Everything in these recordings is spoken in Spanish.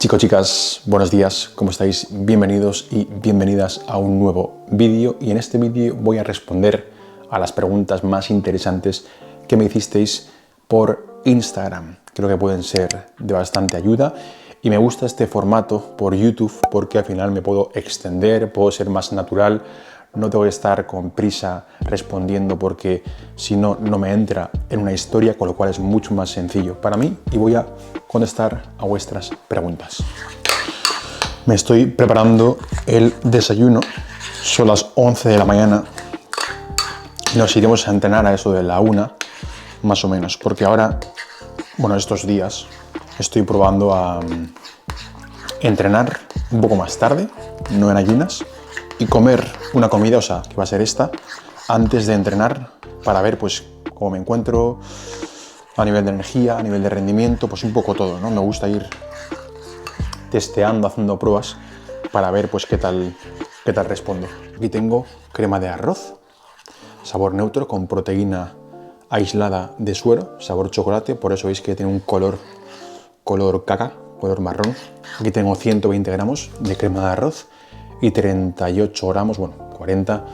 Chicos, chicas, buenos días, ¿cómo estáis? Bienvenidos y bienvenidas a un nuevo vídeo, y en este vídeo voy a responder a las preguntas más interesantes que me hicisteis por Instagram. Creo que pueden ser de bastante ayuda y me gusta este formato por YouTube porque al final me puedo extender, puedo ser más natural. No tengo que estar con prisa respondiendo porque si no, no me entra en una historia, con lo cual es mucho más sencillo para mí y voy a contestar a vuestras preguntas. Me estoy preparando el desayuno, son las 11 de la mañana y nos iremos a entrenar a eso de la 1, más o menos, porque ahora, bueno, estos días estoy probando a entrenar un poco más tarde, no en ayunas, y comer una comida, o sea, que va a ser esta, antes de entrenar, para ver pues cómo me encuentro a nivel de energía, a nivel de rendimiento, pues un poco todo, ¿no? Me gusta ir testeando, haciendo pruebas para ver pues qué tal respondo. Aquí tengo crema de arroz, sabor neutro con proteína aislada de suero, sabor chocolate, por eso veis que tiene un color caca, color marrón. Aquí tengo 120 gramos de crema de arroz y 38 gramos, bueno, 40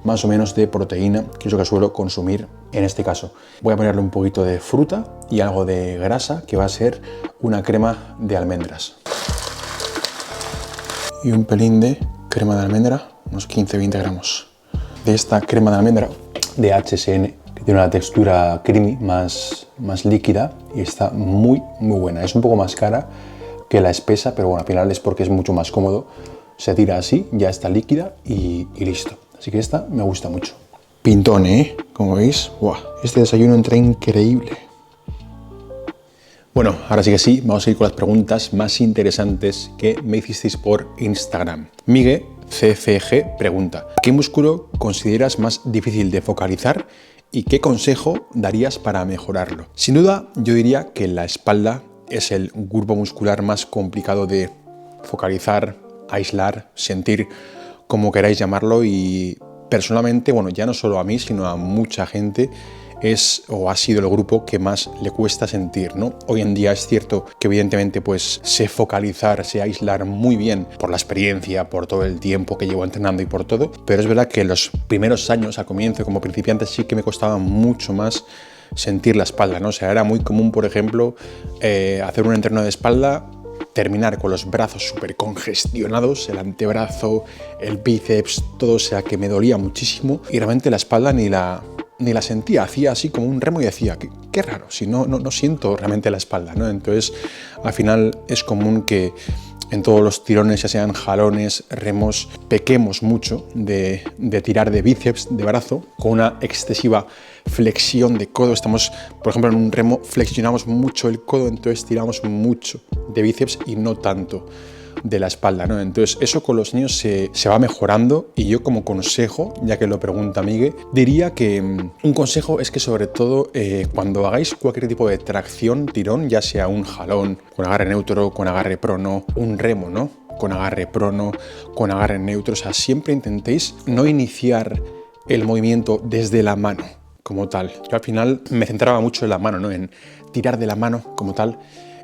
más o menos de proteína, que es lo que suelo consumir en este caso. Voy a ponerle un poquito de fruta y algo de grasa, que va a ser una crema de almendras. Y un pelín de crema de almendra, unos 15-20 gramos. De esta crema de almendra de HSN, que tiene una textura creamy, más líquida, y está muy buena. Es un poco más cara que la espesa, pero bueno, al final es porque es mucho más cómodo. Se tira así, ya está líquida y listo. Así que esta me gusta mucho. Pintón, ¿eh? Como veis, ¡buah! Este desayuno entra increíble. Bueno, ahora sí que sí, vamos a ir con las preguntas más interesantes que me hicisteis por Instagram. Miguel CCG pregunta: ¿qué músculo consideras más difícil de focalizar y qué consejo darías para mejorarlo? Sin duda, yo diría que la espalda es el grupo muscular más complicado de focalizar, aislar, sentir, como queráis llamarlo, y personalmente, bueno, ya no solo a mí, sino a mucha gente es o ha sido el grupo que más le cuesta sentir, ¿no? Hoy en día es cierto que evidentemente pues sé focalizar, sé aislar muy bien por la experiencia, por todo el tiempo que llevo entrenando y por todo, pero es verdad que en los primeros años, al comienzo, como principiante, sí que me costaba mucho más sentir la espalda, ¿no? O sea, era muy común, por ejemplo, hacer un entreno de espalda, terminar con los brazos súper congestionados, el antebrazo, el bíceps, todo, o sea, que me dolía muchísimo y realmente la espalda ni la sentía, hacía así como un remo y decía, qué raro, si no siento realmente la espalda, ¿no? Entonces, al final es común que en todos los tirones, ya sean jalones, remos, pequemos mucho de tirar de bíceps, de brazo, con una excesiva flexión de codo. Estamos, por ejemplo, en un remo flexionamos mucho el codo, entonces tiramos mucho de bíceps y no tanto de la espalda, ¿no? Entonces eso con los niños se va mejorando, y yo como consejo, ya que lo pregunta Miguel, diría que un consejo es que sobre todo cuando hagáis cualquier tipo de tracción, tirón, ya sea un jalón con agarre neutro, con agarre prono, un remo, ¿no? Con agarre prono, con agarre neutro, o sea, siempre intentéis no iniciar el movimiento desde la mano como tal. Yo al final me centraba mucho en la mano, ¿no? En tirar de la mano como tal,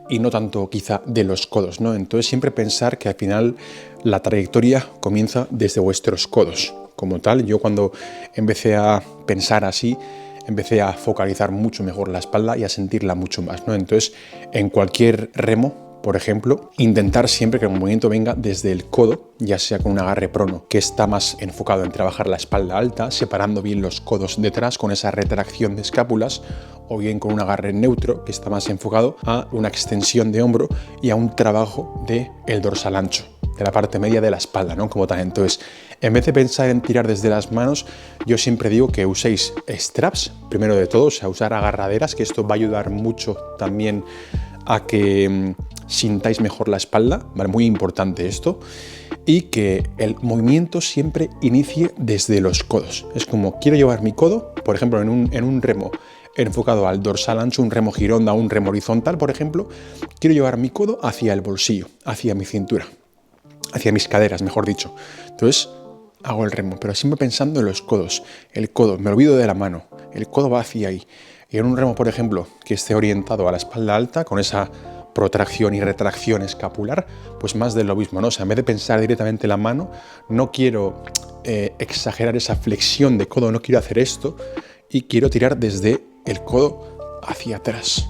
y no tanto quizá de los codos, ¿no? Entonces siempre pensar que al final la trayectoria comienza desde vuestros codos como tal. Yo cuando empecé a pensar así, empecé a focalizar mucho mejor la espalda y a sentirla mucho más, ¿no? Entonces, en cualquier remo, por ejemplo, intentar siempre que el movimiento venga desde el codo, ya sea con un agarre prono, que está más enfocado en trabajar la espalda alta, separando bien los codos detrás con esa retracción de escápulas, o bien con un agarre neutro, que está más enfocado a una extensión de hombro y a un trabajo del dorsal ancho, de la parte media de la espalda, ¿no? Como tal. Entonces, en vez de pensar en tirar desde las manos, yo siempre digo que uséis straps, primero de todo, o sea, usar agarraderas, que esto va a ayudar mucho también a que sintáis mejor la espalda, ¿vale? Muy importante esto. Y que el movimiento siempre inicie desde los codos. Es como, quiero llevar mi codo, por ejemplo, en un remo enfocado al dorsal ancho, un remo gironda, un remo horizontal, por ejemplo, quiero llevar mi codo hacia el bolsillo, hacia mi cintura, hacia mis caderas, mejor dicho. Entonces, hago el remo, pero siempre pensando en los codos. El codo, me olvido de la mano, el codo va hacia ahí. Y en un remo, por ejemplo, que esté orientado a la espalda alta, con esa protracción y retracción escapular, pues más de lo mismo, ¿no? O sea, en vez de pensar directamente en la mano, no quiero exagerar esa flexión de codo, no quiero hacer esto y quiero tirar desde el codo hacia atrás,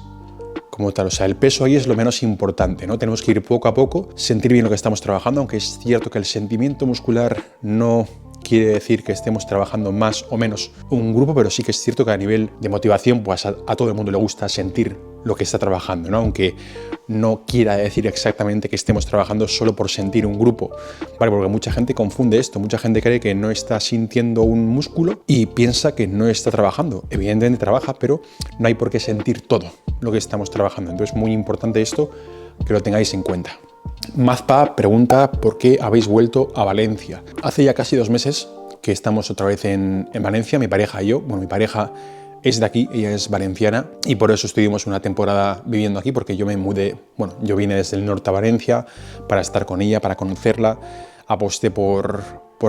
como tal. O sea, el peso ahí es lo menos importante, ¿no? Tenemos que ir poco a poco, sentir bien lo que estamos trabajando, aunque es cierto que el sentimiento muscular no quiere decir que estemos trabajando más o menos un grupo, pero sí que es cierto que a nivel de motivación, pues a todo el mundo le gusta sentir lo que está trabajando, ¿no? Aunque no quiera decir exactamente que estemos trabajando solo por sentir un grupo, ¿vale? Porque mucha gente confunde esto, mucha gente cree que no está sintiendo un músculo y piensa que no está trabajando. Evidentemente trabaja, pero no hay por qué sentir todo lo que estamos trabajando. Entonces, muy importante esto, que lo tengáis en cuenta. Mazpa pregunta por qué habéis vuelto a Valencia. Hace ya casi 2 meses que estamos otra vez en Valencia, mi pareja y yo. Bueno, mi pareja es de aquí, ella es valenciana y por eso estuvimos una temporada viviendo aquí, porque yo me mudé, bueno, yo vine desde el norte a Valencia para estar con ella, para conocerla, aposté por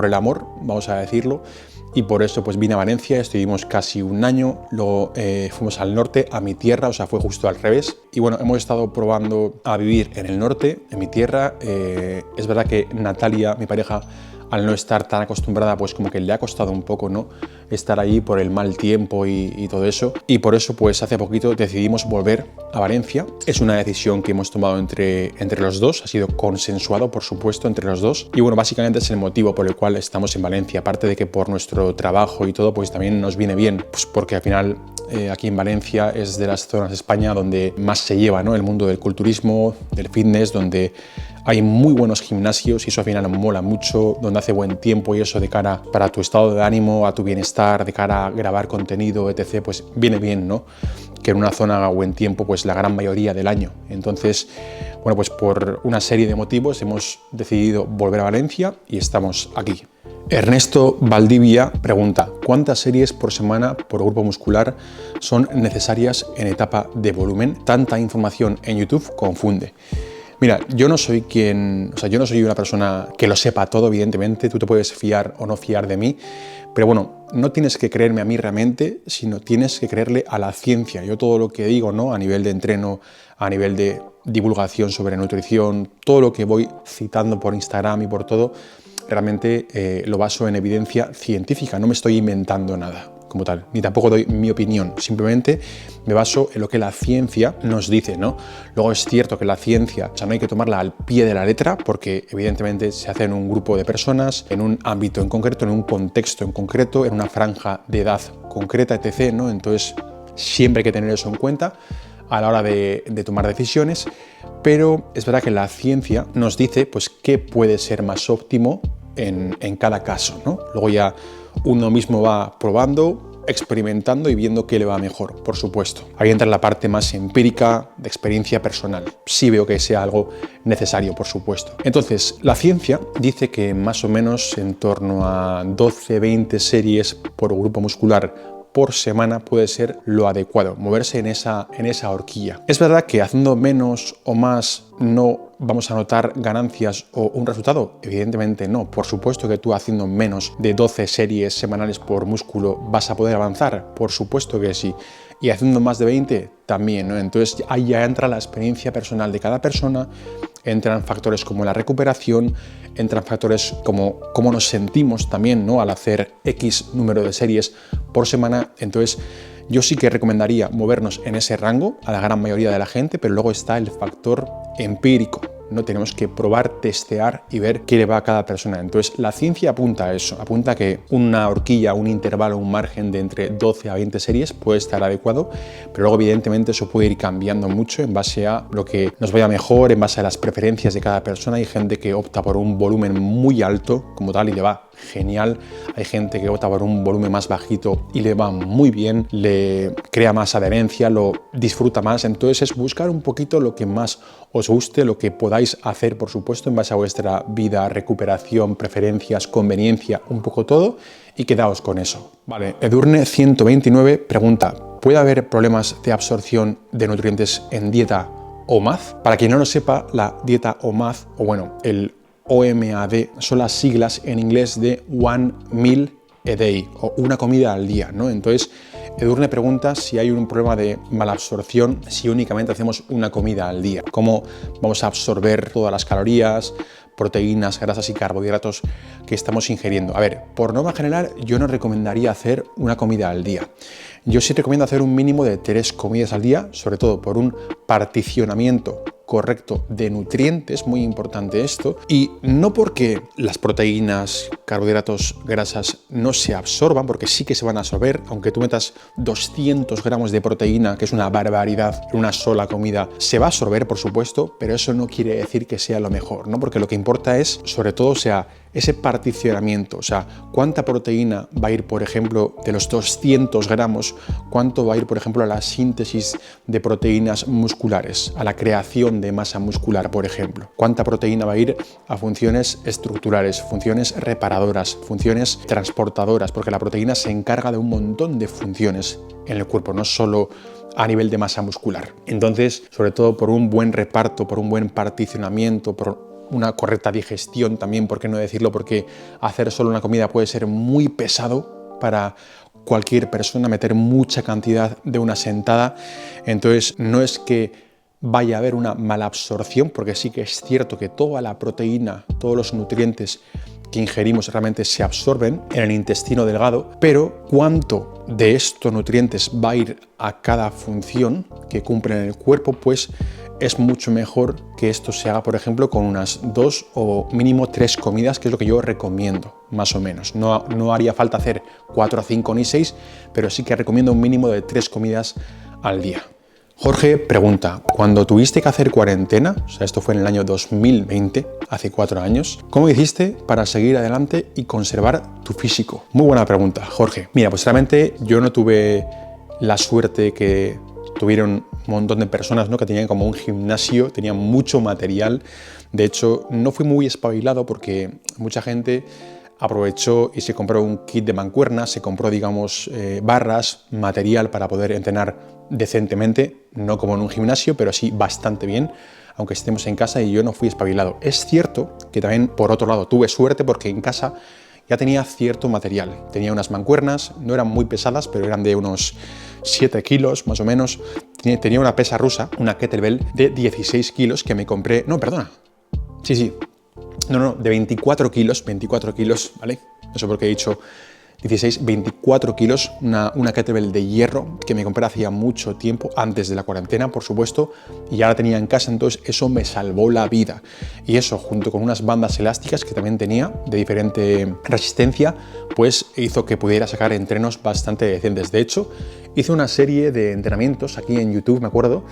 el amor, vamos a decirlo, y por eso pues vine a Valencia, estuvimos casi 1 año, luego fuimos al norte, a mi tierra, o sea, fue justo al revés, y bueno, hemos estado probando a vivir en el norte, en mi tierra. Es verdad que Natalia, mi pareja, al no estar tan acostumbrada, pues como que le ha costado un poco, ¿no?, estar allí por el mal tiempo y todo eso. Y por eso, pues hace poquito decidimos volver a Valencia. Es una decisión que hemos tomado entre los dos, ha sido consensuado, por supuesto, entre los dos. Y bueno, básicamente es el motivo por el cual estamos en Valencia. Aparte de que por nuestro trabajo y todo, pues también nos viene bien, pues porque al final aquí en Valencia es de las zonas de España donde más se lleva, ¿no?, el mundo del culturismo, del fitness, donde hay muy buenos gimnasios y eso al final mola mucho, donde hace buen tiempo y eso de cara para tu estado de ánimo, a tu bienestar, de cara a grabar contenido, etc., pues viene bien, ¿no?, que en una zona haga buen tiempo pues la gran mayoría del año. Entonces, bueno, pues por una serie de motivos hemos decidido volver a Valencia y estamos aquí. Ernesto Valdivia pregunta: ¿cuántas series por semana por grupo muscular son necesarias en etapa de volumen? Tanta información en YouTube confunde. Mira, yo no soy yo no soy una persona que lo sepa todo, evidentemente, tú te puedes fiar o no fiar de mí, pero bueno, no tienes que creerme a mí realmente, sino tienes que creerle a la ciencia. Yo todo lo que digo, ¿no?, a nivel de entreno, a nivel de divulgación sobre nutrición, todo lo que voy citando por Instagram y por todo, realmente lo baso en evidencia científica, no me estoy inventando nada como tal, ni tampoco doy mi opinión, simplemente me baso en lo que la ciencia nos dice, ¿no? Luego es cierto que la ciencia, o sea, no hay que tomarla al pie de la letra, porque evidentemente se hace en un grupo de personas, en un ámbito en concreto, en un contexto en concreto, en una franja de edad concreta, etc., ¿no? Entonces siempre hay que tener eso en cuenta a la hora de tomar decisiones, pero es verdad que la ciencia nos dice pues qué puede ser más óptimo en cada caso, ¿no? Luego ya uno mismo va probando, experimentando y viendo qué le va mejor, por supuesto. Ahí entra la parte más empírica, de experiencia personal. Sí veo que sea algo necesario, por supuesto. Entonces, la ciencia dice que más o menos en torno a 12-20 series por grupo muscular por semana puede ser lo adecuado, moverse en esa horquilla. Es verdad que haciendo menos o más no vamos a notar ganancias o un resultado. Evidentemente no. Por supuesto que tú haciendo menos de 12 series semanales por músculo vas a poder avanzar. Por supuesto que sí. Y haciendo más de 20 también, ¿no? Entonces ahí ya entra la experiencia personal de cada persona, entran factores como la recuperación, entran factores como cómo nos sentimos también, ¿no?, al hacer X número de series por semana. Entonces yo sí que recomendaría movernos en ese rango a la gran mayoría de la gente, pero luego está el factor empírico. No tenemos que probar, testear y ver qué le va a cada persona. Entonces la ciencia apunta a eso, apunta a que una horquilla, un intervalo, un margen de entre 12 a 20 series puede estar adecuado, pero luego evidentemente eso puede ir cambiando mucho en base a lo que nos vaya mejor, en base a las preferencias de cada persona. Hay gente que opta por un volumen muy alto como tal y le va genial, hay gente que opta por un volumen más bajito y le va muy bien, le crea más adherencia, lo disfruta más. Entonces es buscar un poquito lo que más os guste, lo que podáis hacer, por supuesto, en base a vuestra vida, recuperación, preferencias, conveniencia, un poco todo, y quedaos con eso. Vale, Edurne 129 pregunta: ¿puede haber problemas de absorción de nutrientes en dieta OMAD? Para quien no lo sepa, la dieta OMAD, o bueno, el OMAD, son las siglas en inglés de One Meal a Day, o una comida al día, ¿no? Entonces Edurne pregunta si hay un problema de malabsorción si únicamente hacemos una comida al día. ¿Cómo vamos a absorber todas las calorías, proteínas, grasas y carbohidratos que estamos ingiriendo? A ver, por norma general yo no recomendaría hacer una comida al día. Yo sí recomiendo hacer un mínimo de 3 comidas al día, sobre todo por un particionamiento correcto de nutrientes, muy importante esto, y no porque las proteínas, carbohidratos, grasas no se absorban, porque sí que se van a absorber, aunque tú metas 200 gramos de proteína, que es una barbaridad, en una sola comida, se va a absorber, por supuesto, pero eso no quiere decir que sea lo mejor, ¿no? Porque lo que importa es, sobre todo, ese particionamiento, o sea, cuánta proteína va a ir, por ejemplo, de los 200 gramos, cuánto va a ir, por ejemplo, a la síntesis de proteínas musculares, a la creación de masa muscular, por ejemplo. Cuánta proteína va a ir a funciones estructurales, funciones reparadoras, funciones transportadoras, porque la proteína se encarga de un montón de funciones en el cuerpo, no solo a nivel de masa muscular. Entonces, sobre todo por un buen reparto, por un buen particionamiento, por una correcta digestión también, ¿por qué no decirlo? Porque hacer solo una comida puede ser muy pesado para cualquier persona, meter mucha cantidad de una sentada. Entonces, no es que vaya a haber una mala absorción, porque sí que es cierto que toda la proteína, todos los nutrientes que ingerimos realmente se absorben en el intestino delgado, pero cuánto de estos nutrientes va a ir a cada función que cumple en el cuerpo, pues es mucho mejor que esto se haga, por ejemplo, con unas 2 o mínimo 3 comidas, que es lo que yo recomiendo, más o menos. No haría falta hacer 4, 5 ni 6, pero sí que recomiendo un mínimo de 3 comidas al día. Jorge pregunta, cuando tuviste que hacer cuarentena, o sea, esto fue en el año 2020, hace 4 años, ¿cómo hiciste para seguir adelante y conservar tu físico? Muy buena pregunta, Jorge. Mira, pues realmente yo no tuve la suerte que tuvieron un montón de personas, ¿no?, que tenían como un gimnasio, tenían mucho material. De hecho, no fui muy espabilado porque mucha gente aprovechó y se compró un kit de mancuernas, se compró, digamos, barras, material para poder entrenar decentemente, no como en un gimnasio, pero sí bastante bien, aunque estemos en casa, y yo no fui espabilado. Es cierto que también, por otro lado, tuve suerte porque en casa ya tenía cierto material. Tenía unas mancuernas, no eran muy pesadas, pero eran de unos 7 kilos más o menos. Tenía una pesa rusa, una kettlebell de 16 kilos que me compré... No, perdona. Sí. No, de 24 kilos, ¿vale? Eso porque he dicho 16, 24 kilos, una kettlebell de hierro que me compré hacía mucho tiempo, antes de la cuarentena, por supuesto, y ya la tenía en casa, entonces eso me salvó la vida. Y eso, junto con unas bandas elásticas que también tenía, de diferente resistencia, pues hizo que pudiera sacar entrenos bastante decentes. De hecho, hice una serie de entrenamientos aquí en YouTube, me acuerdo,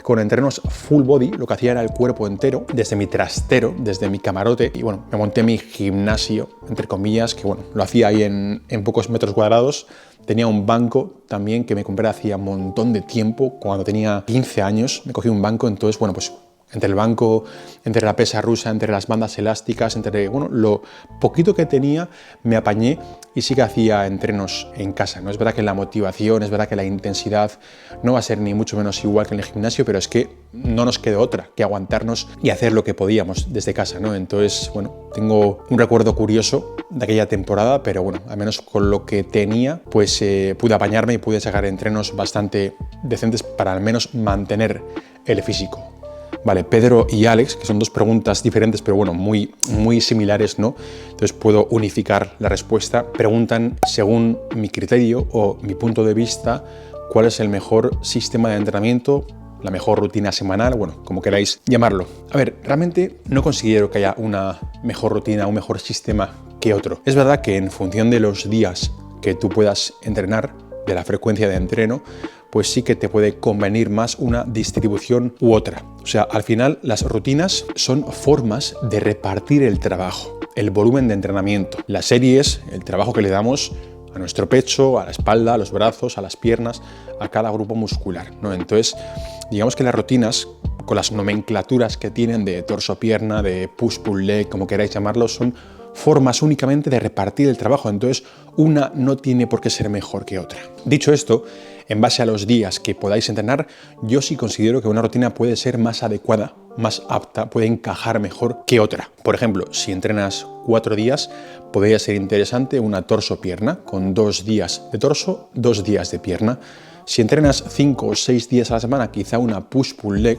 con entrenos full body. Lo que hacía era el cuerpo entero, desde mi trastero, desde mi camarote, y bueno, me monté mi gimnasio, entre comillas, que bueno, lo hacía ahí en pocos metros cuadrados. Tenía un banco también que me compré hacía un montón de tiempo, cuando tenía 15 años, me cogí un banco. Entonces, bueno, pues entre el banco, entre la pesa rusa, entre las bandas elásticas, entre, bueno, lo poquito que tenía, me apañé y sí que hacía entrenos en casa, ¿no? Es verdad que la motivación, es verdad que la intensidad no va a ser ni mucho menos igual que en el gimnasio, pero es que no nos quedó otra que aguantarnos y hacer lo que podíamos desde casa, ¿no? Entonces, bueno, tengo un recuerdo curioso de aquella temporada, pero bueno, al menos con lo que tenía, pues pude apañarme y pude sacar entrenos bastante decentes para al menos mantener el físico. Vale, Pedro y Alex, que son dos preguntas diferentes, pero bueno, muy similares, ¿no? Entonces puedo unificar la respuesta. Preguntan, según mi criterio o mi punto de vista, ¿cuál es el mejor sistema de entrenamiento, la mejor rutina semanal? Bueno, como queráis llamarlo. A ver, realmente no considero que haya una mejor rutina, un mejor sistema que otro. Es verdad que en función de los días que tú puedas entrenar, de la frecuencia de entreno, pues sí que te puede convenir más una distribución u otra. O sea, al final las rutinas son formas de repartir el trabajo, el volumen de entrenamiento. La serie es el trabajo que le damos a nuestro pecho, a la espalda, a los brazos, a las piernas, a cada grupo muscular, ¿no? Entonces, digamos que las rutinas, con las nomenclaturas que tienen de torso-pierna, de push-pull-leg, como queráis llamarlo, son formas únicamente de repartir el trabajo, entonces una no tiene por qué ser mejor que otra. Dicho esto, en base a los días que podáis entrenar, yo sí considero que una rutina puede ser más adecuada, más apta, puede encajar mejor que otra. Por ejemplo, si entrenas 4 días, podría ser interesante una torso-pierna, con 2 días de torso, 2 días de pierna. Si entrenas 5 o 6 días a la semana, quizá una push-pull leg,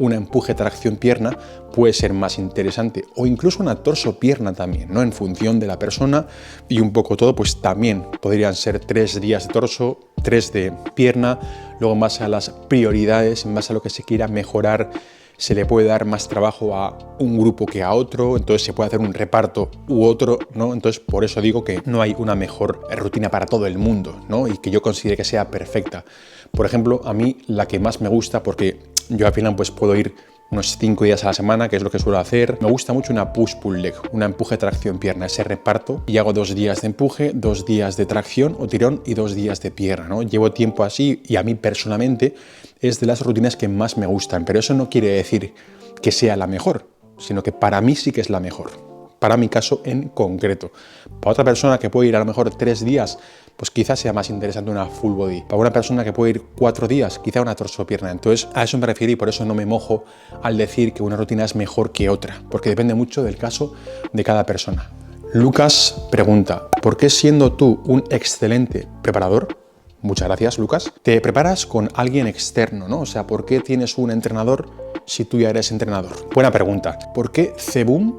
una empuje-tracción-pierna, puede ser más interesante, o incluso una torso-pierna también, ¿no? En función de la persona y un poco todo, pues también podrían ser 3 días de torso, 3 de pierna. Luego, en base a las prioridades, en base a lo que se quiera mejorar, se le puede dar más trabajo a un grupo que a otro, entonces se puede hacer un reparto u otro, ¿no? Entonces, por eso digo que no hay una mejor rutina para todo el mundo, ¿no? Y que yo considere que sea perfecta. Por ejemplo, a mí la que más me gusta, porque yo al final pues puedo ir unos 5 días a la semana, que es lo que suelo hacer. Me gusta mucho una push-pull leg, una empuje-tracción-pierna, ese reparto, y hago 2 días de empuje, 2 días de tracción o tirón y 2 días de pierna, ¿no? Llevo tiempo así y a mí personalmente es de las rutinas que más me gustan, pero eso no quiere decir que sea la mejor, sino que para mí sí que es la mejor, para mi caso en concreto. Para otra persona que puede ir a lo mejor 3 días, pues quizás sea más interesante una full body. Para una persona que puede ir 4 días, quizá una torso-pierna. Entonces a eso me refiero y por eso no me mojo al decir que una rutina es mejor que otra, porque depende mucho del caso de cada persona. Lucas pregunta, ¿por qué siendo tú un excelente preparador? Muchas gracias, Lucas. Te preparas con alguien externo, ¿no? O sea, ¿por qué tienes un entrenador si tú ya eres entrenador? Buena pregunta. ¿Por qué CBUM,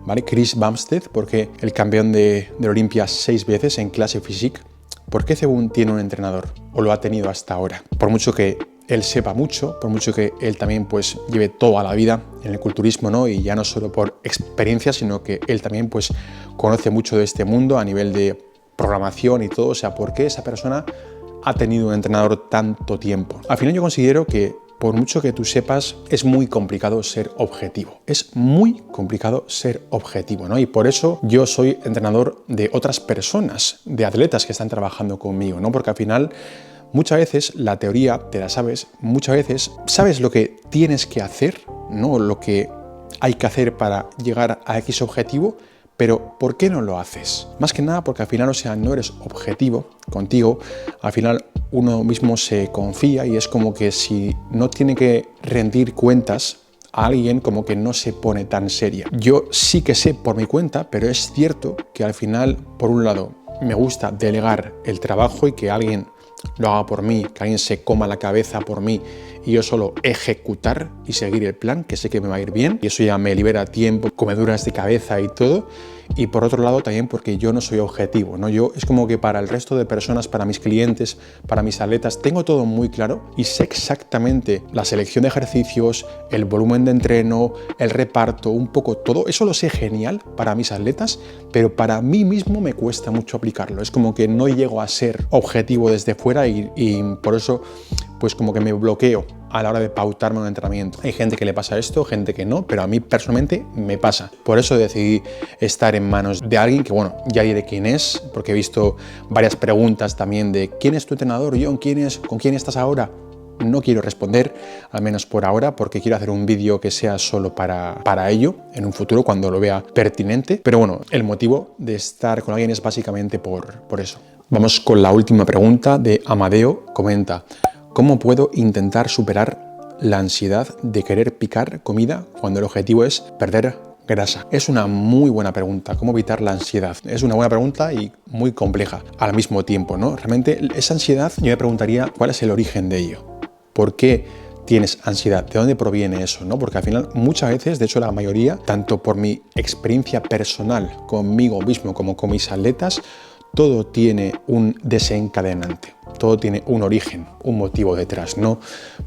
¿vale? Chris Bumstead, porque el campeón de Olimpia 6 veces en clase physique, ¿por qué CBUM tiene un entrenador? ¿O lo ha tenido hasta ahora? Por mucho que él sepa mucho, por mucho que él también pues lleve toda la vida en el culturismo, ¿no? Y ya no solo por experiencia, sino que él también pues conoce mucho de este mundo a nivel de programación y todo. O sea, ¿por qué esa persona ha tenido un entrenador tanto tiempo? Al final yo considero que por mucho que tú sepas, es muy complicado ser objetivo. Es muy complicado ser objetivo, ¿no? Y por eso yo soy entrenador de otras personas, de atletas que están trabajando conmigo, ¿no? Porque al final muchas veces la teoría te la sabes, muchas veces sabes lo que tienes que hacer, ¿no? Lo que hay que hacer para llegar a X objetivo, pero ¿por qué no lo haces? Más que nada porque al final, o sea, no eres objetivo contigo, al final uno mismo se confía y es como que si no tiene que rendir cuentas a alguien, como que no se pone tan seria. Yo sí que sé por mi cuenta, pero es cierto que al final, por un lado, me gusta delegar el trabajo y que alguien lo haga por mí, que alguien se coma la cabeza por mí y yo solo ejecutar y seguir el plan, que sé que me va a ir bien, y eso ya me libera tiempo, comeduras de cabeza y todo. Y por otro lado también porque yo no soy objetivo, ¿no? Yo es como que para el resto de personas, para mis clientes, para mis atletas, tengo todo muy claro y sé exactamente la selección de ejercicios, el volumen de entreno, el reparto, un poco todo. Eso lo sé genial para mis atletas, pero para mí mismo me cuesta mucho aplicarlo. Es como que no llego a ser objetivo desde fuera y por eso pues como que me bloqueo a la hora de pautarme un entrenamiento. Hay gente que le pasa esto, gente que no, pero a mí personalmente me pasa. Por eso decidí estar en manos de alguien que, bueno, ya diré quién es, porque he visto varias preguntas también de ¿quién es tu entrenador, John? ¿Con quién estás ahora? No quiero responder, al menos por ahora, porque quiero hacer un vídeo que sea solo para ello, en un futuro, cuando lo vea pertinente. Pero bueno, el motivo de estar con alguien es básicamente por eso. Vamos con la última pregunta de Amadeo. Comenta: ¿cómo puedo intentar superar la ansiedad de querer picar comida cuando el objetivo es perder grasa? Es una muy buena pregunta. ¿Cómo evitar la ansiedad? Es una buena pregunta y muy compleja al mismo tiempo, ¿no? Realmente esa ansiedad, yo me preguntaría cuál es el origen de ello. ¿Por qué tienes ansiedad? ¿De dónde proviene eso, no? Porque al final muchas veces, de hecho la mayoría, tanto por mi experiencia personal conmigo mismo como con mis atletas, todo tiene un desencadenante, todo tiene un origen, un motivo detrás, ¿no?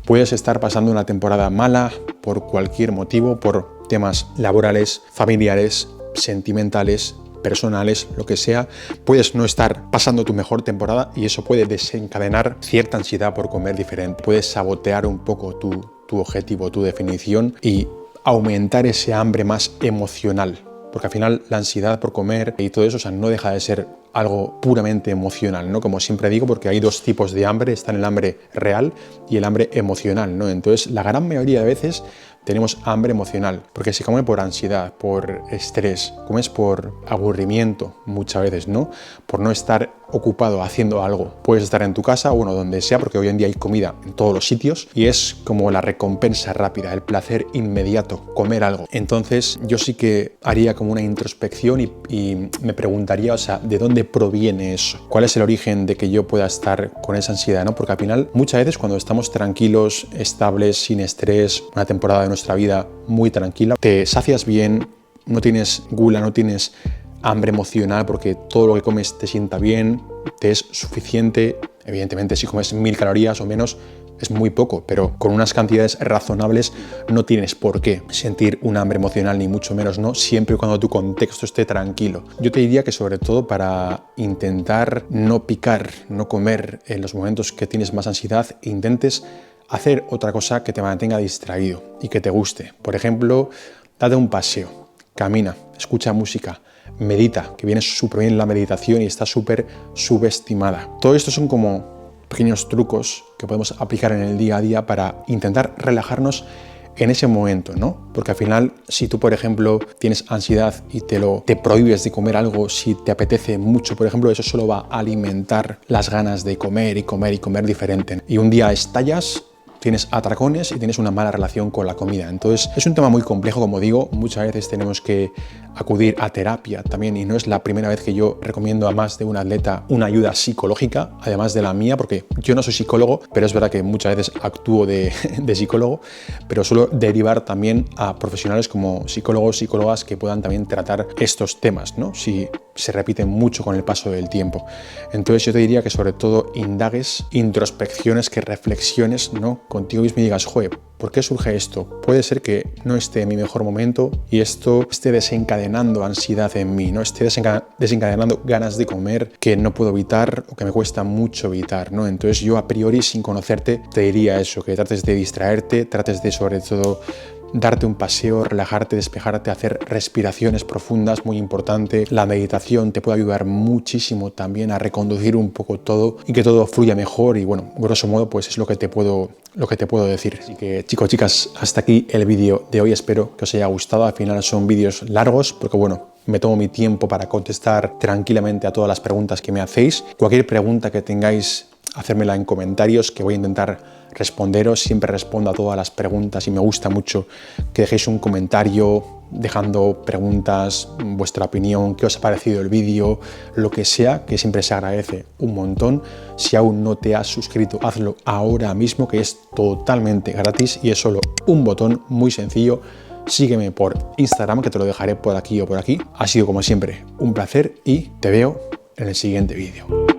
Puedes estar pasando una temporada mala por cualquier motivo, por temas laborales, familiares, sentimentales, personales, lo que sea. Puedes no estar pasando tu mejor temporada y eso puede desencadenar cierta ansiedad por comer diferente. Puedes sabotear un poco tu objetivo, tu definición y aumentar ese hambre más emocional. Porque al final la ansiedad por comer y todo eso, o sea, no deja de ser algo puramente emocional, ¿no? Como siempre digo, porque hay dos tipos de hambre, está el hambre real y el hambre emocional, ¿no? Entonces, la gran mayoría de veces tenemos hambre emocional, porque se come por ansiedad, por estrés, comes por aburrimiento muchas veces, ¿no? Por no estar ocupado haciendo algo. Puedes estar en tu casa o bueno, donde sea, porque hoy en día hay comida en todos los sitios y es como la recompensa rápida, el placer inmediato, comer algo. Entonces yo sí que haría como una introspección y me preguntaría, o sea, ¿de dónde proviene eso? ¿Cuál es el origen de que yo pueda estar con esa ansiedad, ¿no? Porque al final, muchas veces cuando estamos tranquilos, estables, sin estrés, una temporada de nuestra vida muy tranquila, te sacias bien, no tienes gula, no tienes hambre emocional porque todo lo que comes te sienta bien, te es suficiente. Evidentemente, si comes 1000 calorías o menos, es muy poco, pero con unas cantidades razonables no tienes por qué sentir un hambre emocional, ni mucho menos, ¿no? Siempre y cuando tu contexto esté tranquilo. Yo te diría que sobre todo para intentar no picar, no comer en los momentos que tienes más ansiedad, intentes hacer otra cosa que te mantenga distraído y que te guste. Por ejemplo, date un paseo, camina, escucha música, medita, que viene súper bien la meditación y está súper subestimada. Todo esto son como pequeños trucos que podemos aplicar en el día a día para intentar relajarnos en ese momento, ¿no? Porque al final, si tú, por ejemplo, tienes ansiedad y te prohíbes de comer algo, si te apetece mucho, por ejemplo, eso solo va a alimentar las ganas de comer y comer y comer diferente. Y un día estallas, tienes atracones y tienes una mala relación con la comida. Entonces, es un tema muy complejo, como digo, muchas veces tenemos que acudir a terapia también y no es la primera vez que yo recomiendo a más de un atleta una ayuda psicológica, además de la mía, porque yo no soy psicólogo, pero es verdad que muchas veces actúo de psicólogo, pero suelo derivar también a profesionales como psicólogos, psicólogas que puedan también tratar estos temas, ¿no? Si se repiten mucho con el paso del tiempo. Entonces yo te diría que sobre todo indagues, introspecciones, que reflexiones, ¿no? Contigo mismo y digas, joder, ¿por qué surge esto? Puede ser que no esté en mi mejor momento y esto esté desencadenando ansiedad en mí, ¿no? Esté desencadenando ganas de comer que no puedo evitar o que me cuesta mucho evitar, ¿no? Entonces yo a priori, sin conocerte, te diría eso, que trates de distraerte, trates de sobre todo darte un paseo, relajarte, despejarte, hacer respiraciones profundas, muy importante. La meditación te puede ayudar muchísimo también a reconducir un poco todo y que todo fluya mejor y bueno, grosso modo pues es lo que te puedo decir. Así que chicos, chicas, hasta aquí el vídeo de hoy, espero que os haya gustado. Al final son vídeos largos porque bueno, me tomo mi tiempo para contestar tranquilamente a todas las preguntas que me hacéis. Cualquier pregunta que tengáis, hacérmela en comentarios, que voy a intentar responderos. Siempre respondo a todas las preguntas y me gusta mucho que dejéis un comentario dejando preguntas, vuestra opinión, qué os ha parecido el vídeo, lo que sea, que siempre se agradece un montón. Si aún no te has suscrito, hazlo ahora mismo, que es totalmente gratis y es solo un botón muy sencillo. Sígueme por Instagram, que te lo dejaré por aquí o por aquí. Ha sido como siempre un placer y te veo en el siguiente vídeo.